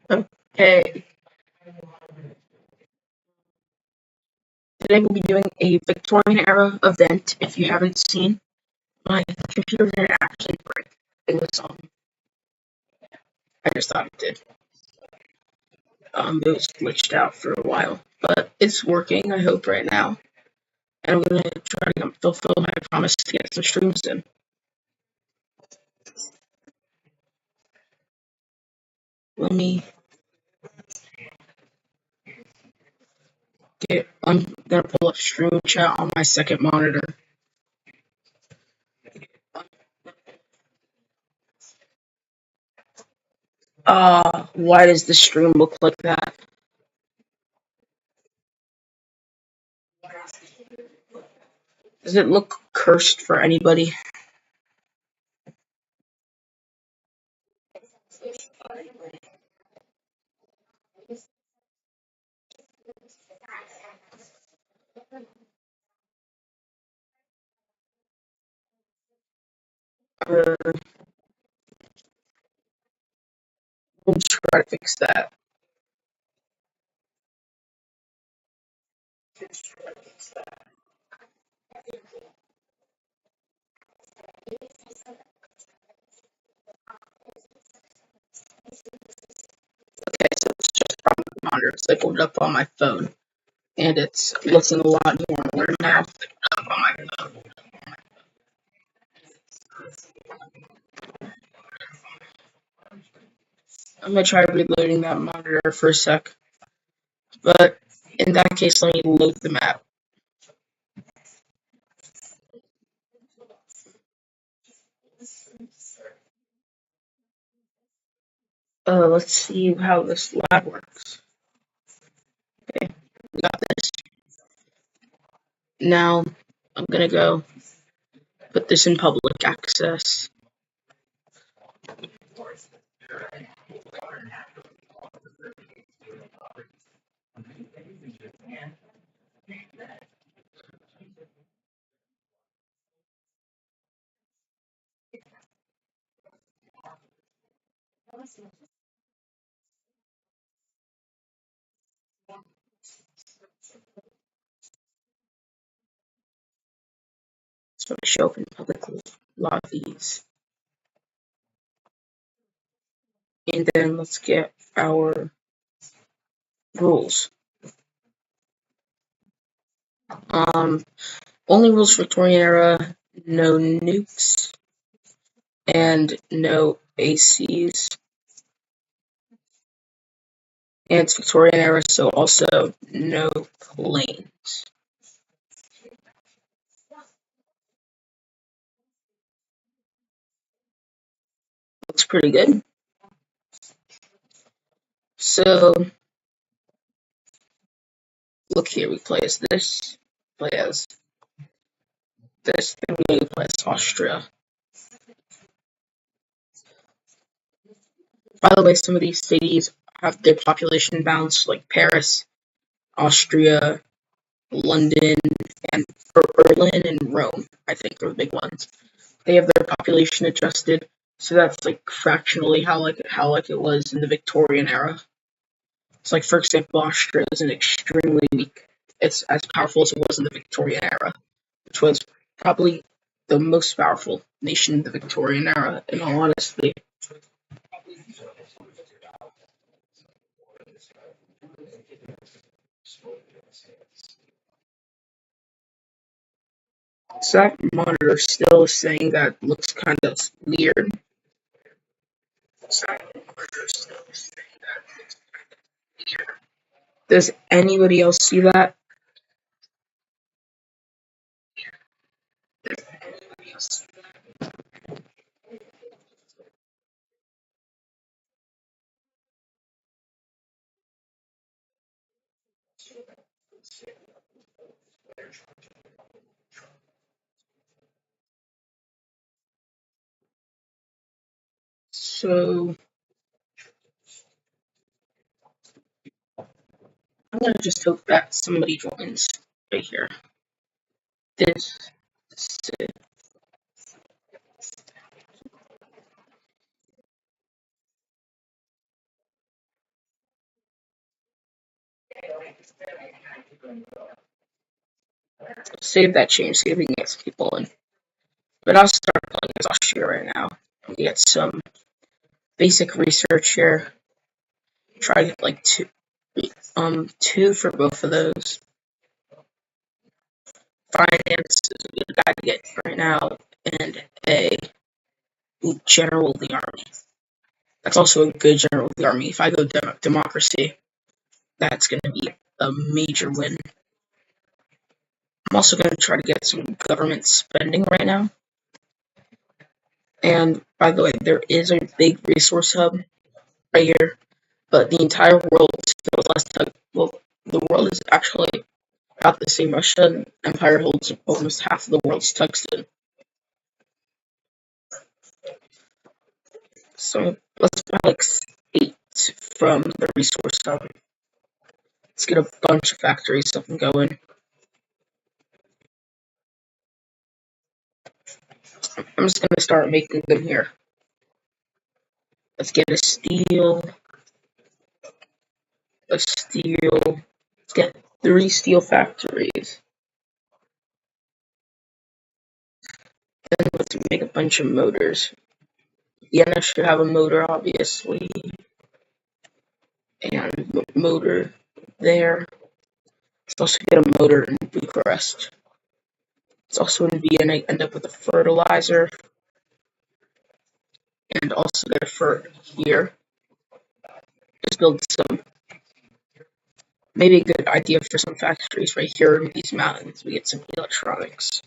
Okay, today we'll be doing a Victorian era event. If you haven't seen, my computer didn't actually break. It was I just thought it did. It was glitched out for a while, but it's working. I hope right now, and I'm gonna try to fulfill my promise to get some streams in. Let me get. I'm gonna pull up stream chat on my second monitor. Why does the stream look like that? Does it look cursed for anybody? Uh, we'll try to fix that. Okay, so it's just from the monitor because I pulled it up on my phone, and it's looking a lot normaler now. I'm gonna try reloading that monitor for a sec, but in that case, let me load the map. Let's see how this lab works. Okay, we got this. Now I'm gonna go put this in public access. So I show up in public lobbies, and then let's get our rules. Only rules Victorian era: no nukes and no ACs. And it's Victorian era, so also no planes. Looks pretty good. So, look here, we play as this, play as this, then we play as Austria. By the way, some of these cities have their population bounds, like Paris, Austria, London, and Berlin and Rome, I think are the big ones. They have their population adjusted, so that's like fractionally how it was in the Victorian era. So, like, for example, Austria is an extremely weak. It's as powerful as it was in the Victorian era, which was probably the most powerful nation in the Victorian era, in all honesty. So that monitor still is saying that looks kind of weird. Does anybody else see that? So I'm gonna just hope that somebody joins right here. This. Save that change, see if we can get some people in. But I'll start playing as Austria right now. Get some basic research here. Try to get like two for both of those. Finance is a good guy to get right now, and a general of the army. That's also a good general of the army. If I go democracy, that's going to be a major win. I'm also going to try to get some government spending right now. And by the way, there is a big resource hub right here, but the entire world still less well, the world is actually about the same. Russian Empire holds almost half of the world's tungsten. So let's buy like 8 from the resource hub. Let's get a bunch of factories up and going. I'm just gonna start making them here. Let's get a steel. Let's get 3 steel factories. Then let's make a bunch of motors. Vienna should have a motor, obviously. And motor there. Let's also get a motor in Bucharest. It's also in Vienna, end up with a fertilizer. And also get a fert here. Just build some. Maybe a good idea for some factories right here in these mountains. We get some electronics.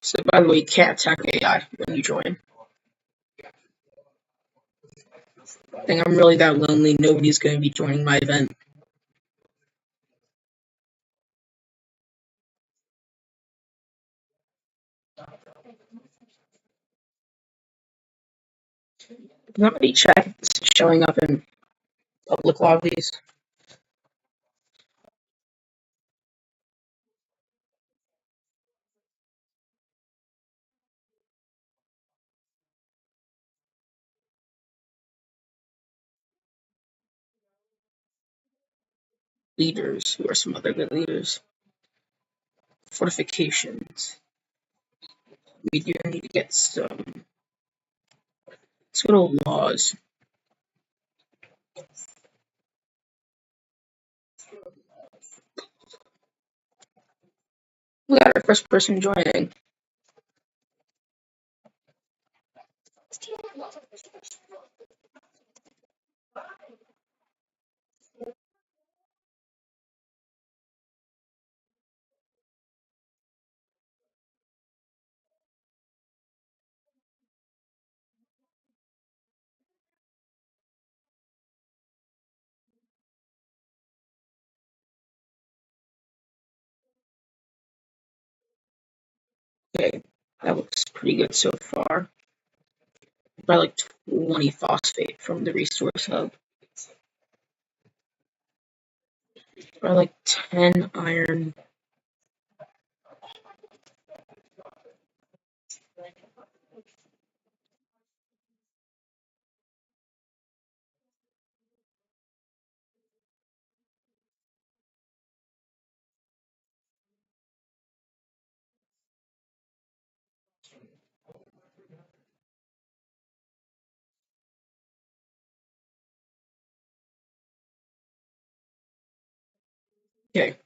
So, by the way, you can't attack AI when you join. I think I'm really that lonely. Nobody's going to be joining my event. Somebody check if this is showing up in public lobbies. Leaders. Who are some other good leaders? Fortifications. We do need to get some. Let's go to laws. We got our first person joining. Okay, that looks pretty good so far. By like 20 phosphate from the resource hub. By like 10 iron. Okay.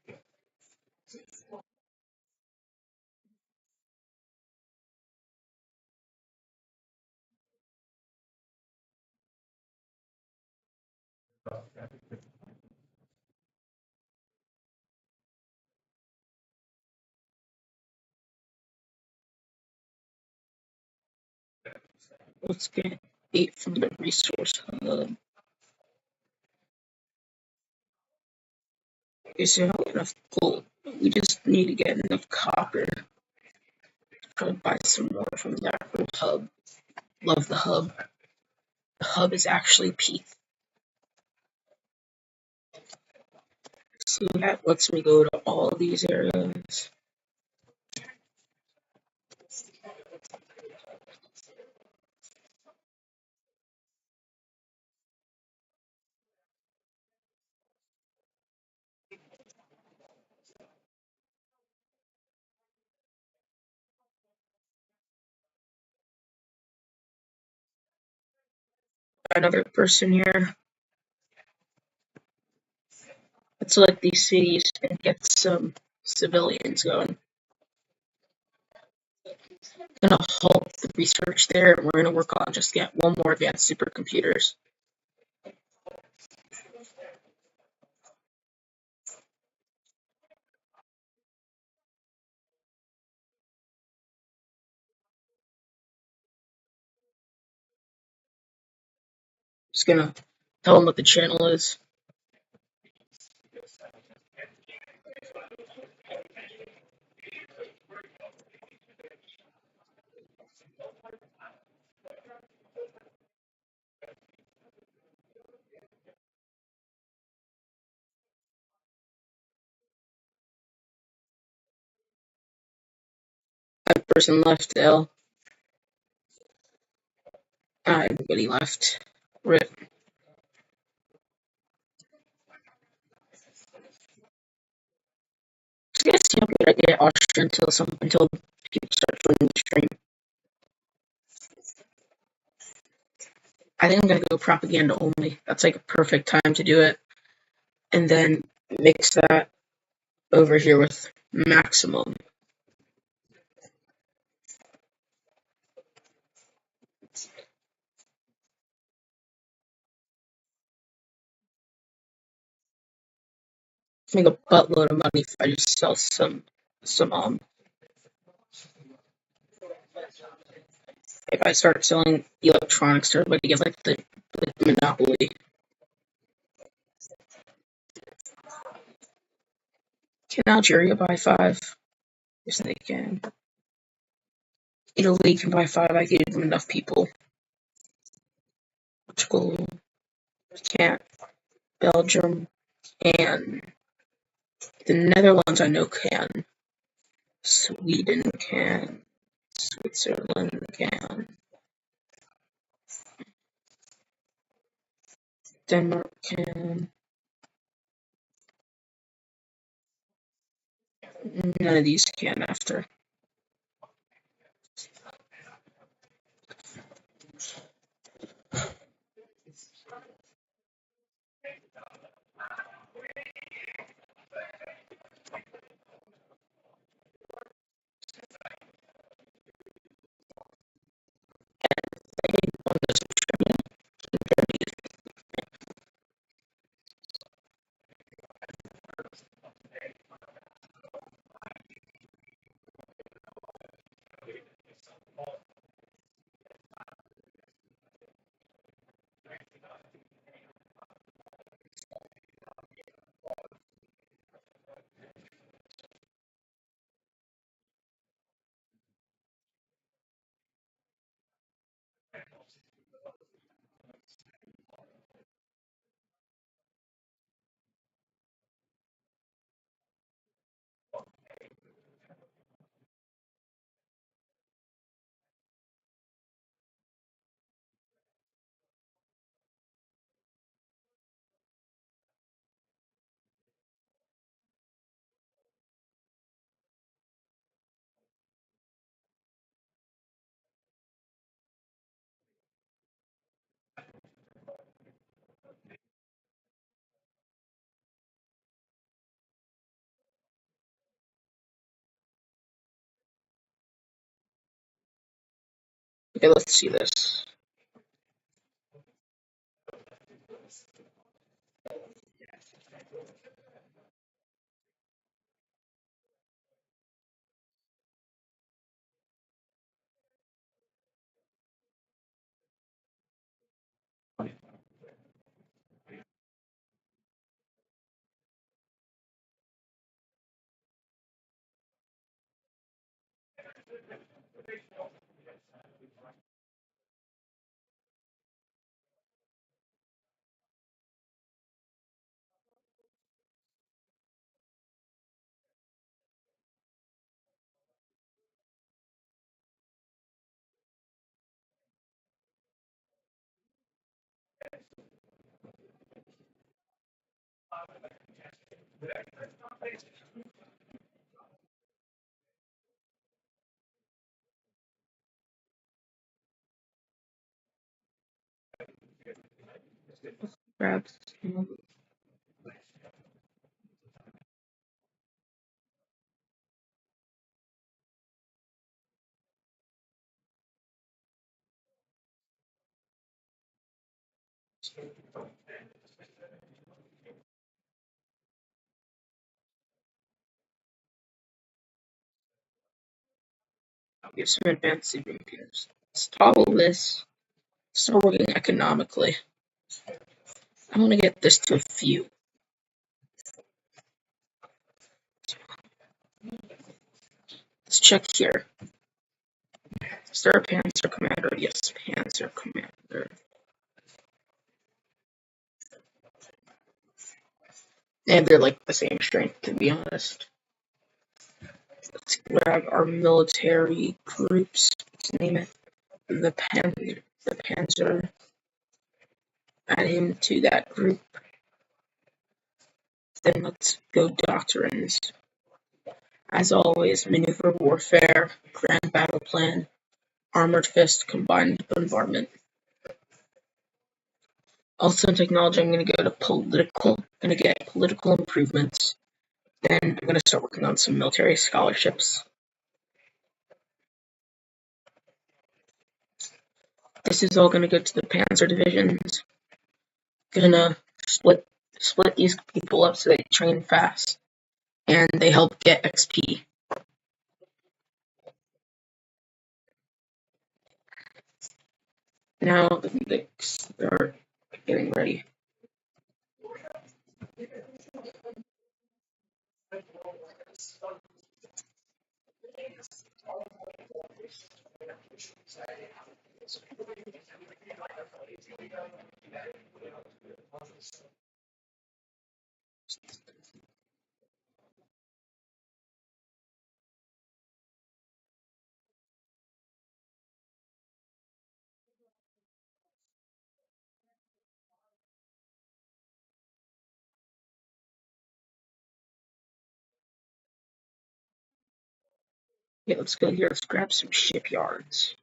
Let's get 8 from the resource hub. Okay, so not enough gold. We just need to get enough copper. Probably buy some more from the actual hub. Love the hub. The hub is actually peak. So that lets me go to all these areas. another person here. Let's select these cities and get some civilians going. I'm gonna halt the research there, and we're gonna work on just get one more advanced supercomputers. Just gonna tell them what the channel is. That person left, L. Everybody left. Rip. Just gonna see how good I get Austria until people start joining the stream. I think I'm gonna go propaganda only. That's like a perfect time to do it. And then mix that over here with maximum. Make a buttload of money if I just sell some if I start selling electronics to everybody get like the monopoly. Can Algeria buy 5? Yes, they can. Italy can buy 5. I gave them enough people. Portugal can't. Belgium can. The Netherlands I know can. Sweden can. Switzerland can. Denmark can. None of these can after. Okay, let's see this. Grab. I'll give some advanced sleeping pills. Let's toggle this. Start working economically. I want to get this to a few. Let's check here. Is there a Panzer Commander? Yes, Panzer Commander. And they're like the same strength, to be honest. Let's grab our military groups. Let's name it the Panzer. Add him to that group. Then let's go doctrines. As always, maneuver warfare, grand battle plan, armored fist, combined bombardment. Also in technology, I'm going to go to political. I'm going to get political improvements. Then I'm going to start working on some military scholarships. This is all going to go to the Panzer divisions. Gonna split these people up so they train fast and they help get XP. Now they start getting ready. Okay, let's go here. Let's grab some shipyards.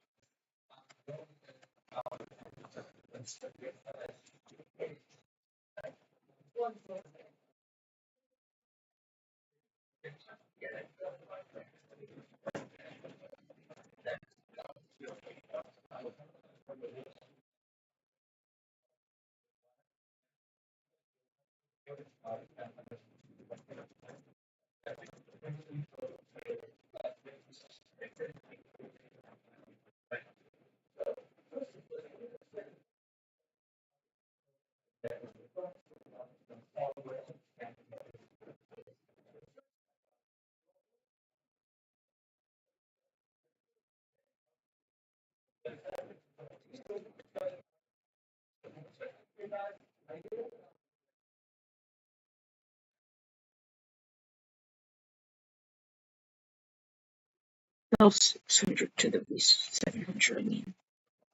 Now 600 to the 700. I mean,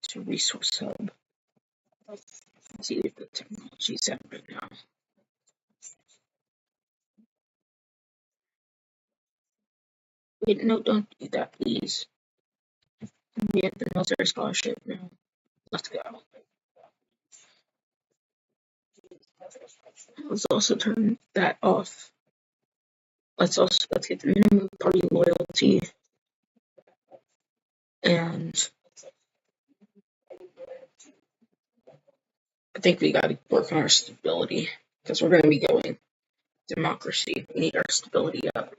to resource hub. Let's see if the technology's out right now. Wait, no, don't do that, please. We have the military scholarship now. Let's go. Let's also turn that off. Let's get the minimum party loyalty, and I think we gotta work on our stability because we're gonna be going democracy. We need our stability up.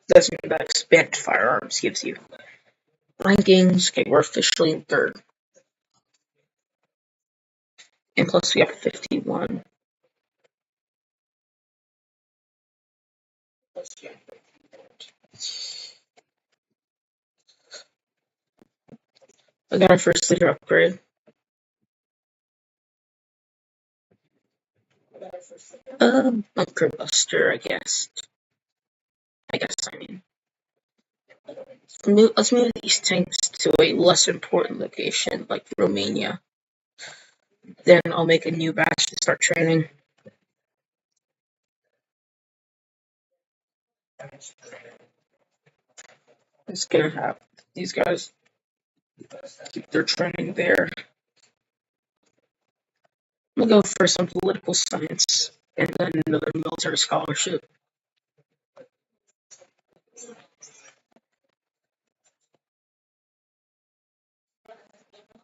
That's what that expanded firearms gives you. Rankings, okay, we're officially in third. And plus we have 51. I got our first leader upgrade. Bunker buster, I guess. I mean. Let's move these tanks to a less important location, like Romania. Then I'll make a new batch to start training. It's gonna have these guys keep their training there. We'll go for some political science and then another military scholarship.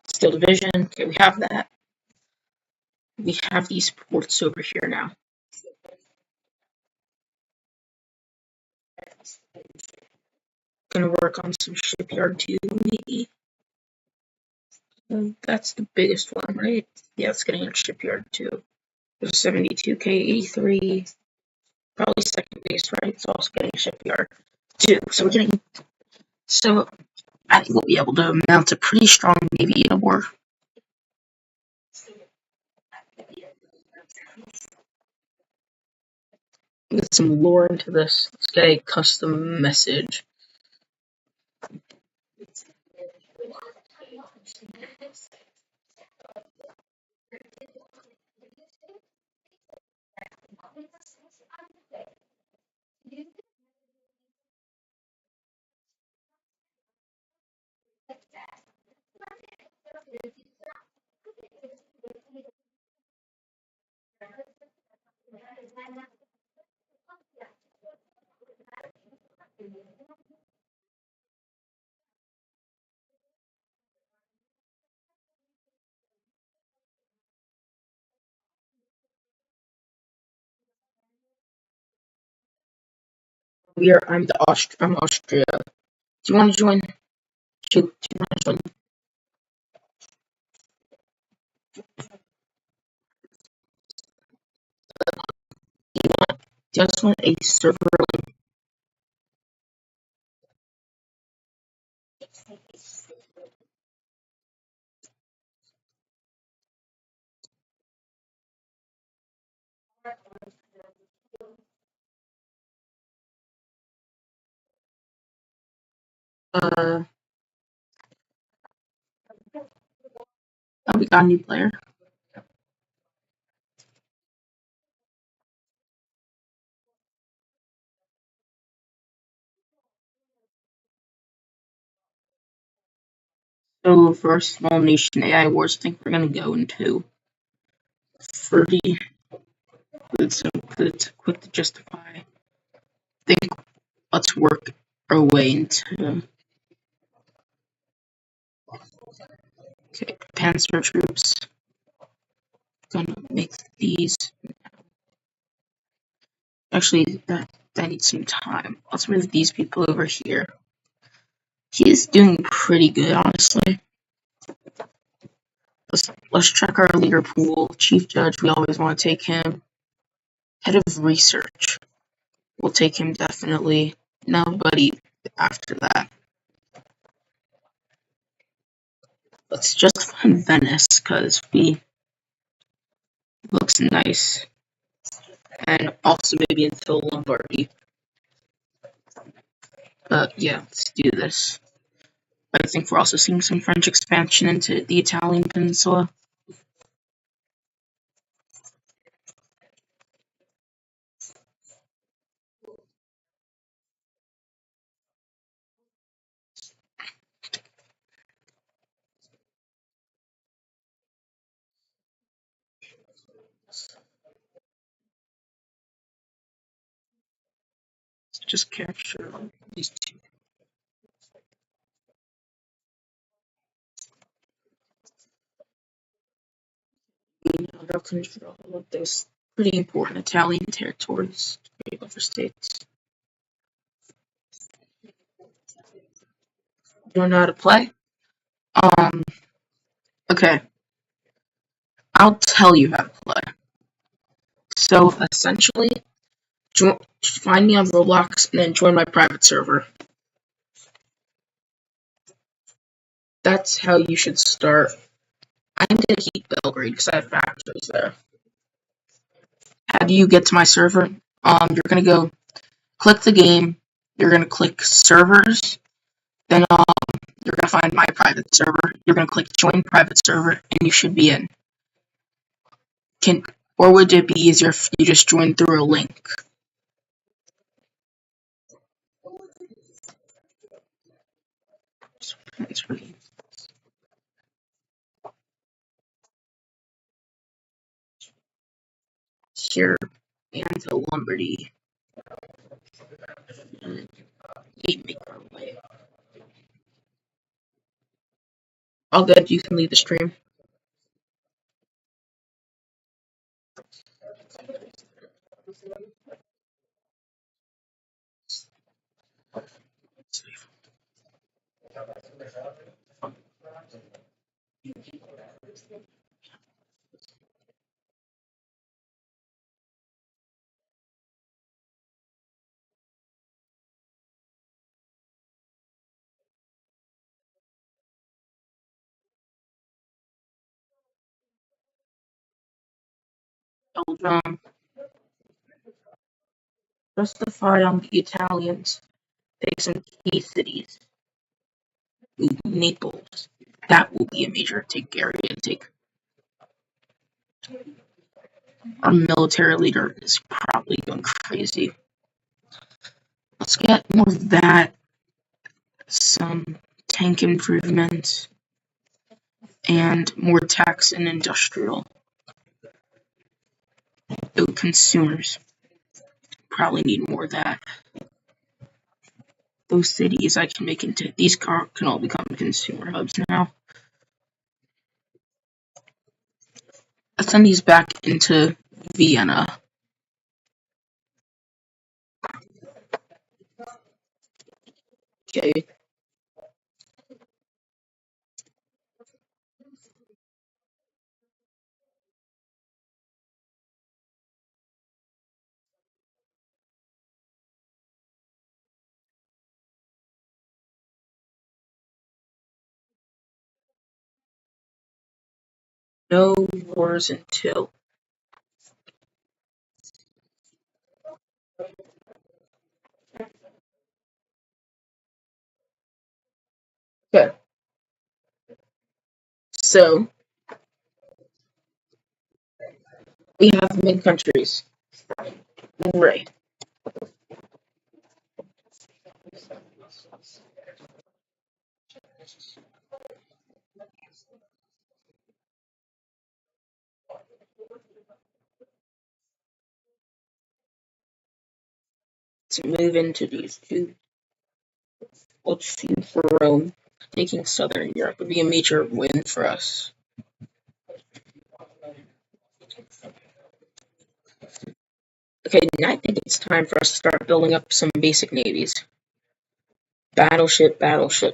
Steel division. Okay, we have that. We have these ports over here now. Gonna work on some shipyard too, maybe. That's the biggest one, right? Yeah, it's getting a shipyard too. There's 72K, 83. Probably second base, right? It's also getting a shipyard too. So we're getting. So I think we'll be able to mount a pretty strong navy in a war. Get some lore into this. Let's get a custom message. I'm Austria. Do you want to join? Do you want to join? Do you just want a server link? We got a new player. So for our small nation AI wars, I think we're gonna go into 30. It's quick to justify. I think let's work our way into panzer troops. Gonna make these. Actually, that needs some time. Let's move these people over here. He's doing pretty good, honestly. Let's check our leader pool. Chief Judge, we always want to take him. Head of Research, we'll take him definitely. Nobody after that. Let's just find Venice, because we looks nice. And also maybe until Lombardy. Yeah, let's do this. I think we're also seeing some French expansion into the Italian peninsula. Let's just capture these two. Under control of those pretty important Italian territories over states. You don't know how to play? Okay. I'll tell you how to play. So essentially, find me on Roblox and then join my private server. That's how you should start. I'm gonna keep Belgrade because I have factories there. How do you get to my server? You're gonna go click the game. You're gonna click servers. Then you're gonna find my private server. You're gonna click join private server, and you should be in. Or would it be easier if you just joined through a link? here and to Lombardy. Make our way. All good, you can leave the stream. Belgium, justify on the Italians. Take some key cities. Ooh, Naples. That will be a major take area to take. Our military leader is probably going crazy. Let's get more of that. Some tank improvements. And more tax and industrial. Ooh, consumers. Probably need more of that. Those cities I can make into, these can all become consumer hubs now. Let's send these back into Vienna. Okay. No wars until. Okay. So we have mid countries. Right. To move into these two. Let's see for Rome. Taking southern Europe would be a major win for us. Okay, now I think it's time for us to start building up some basic navies. Battleship, battleship.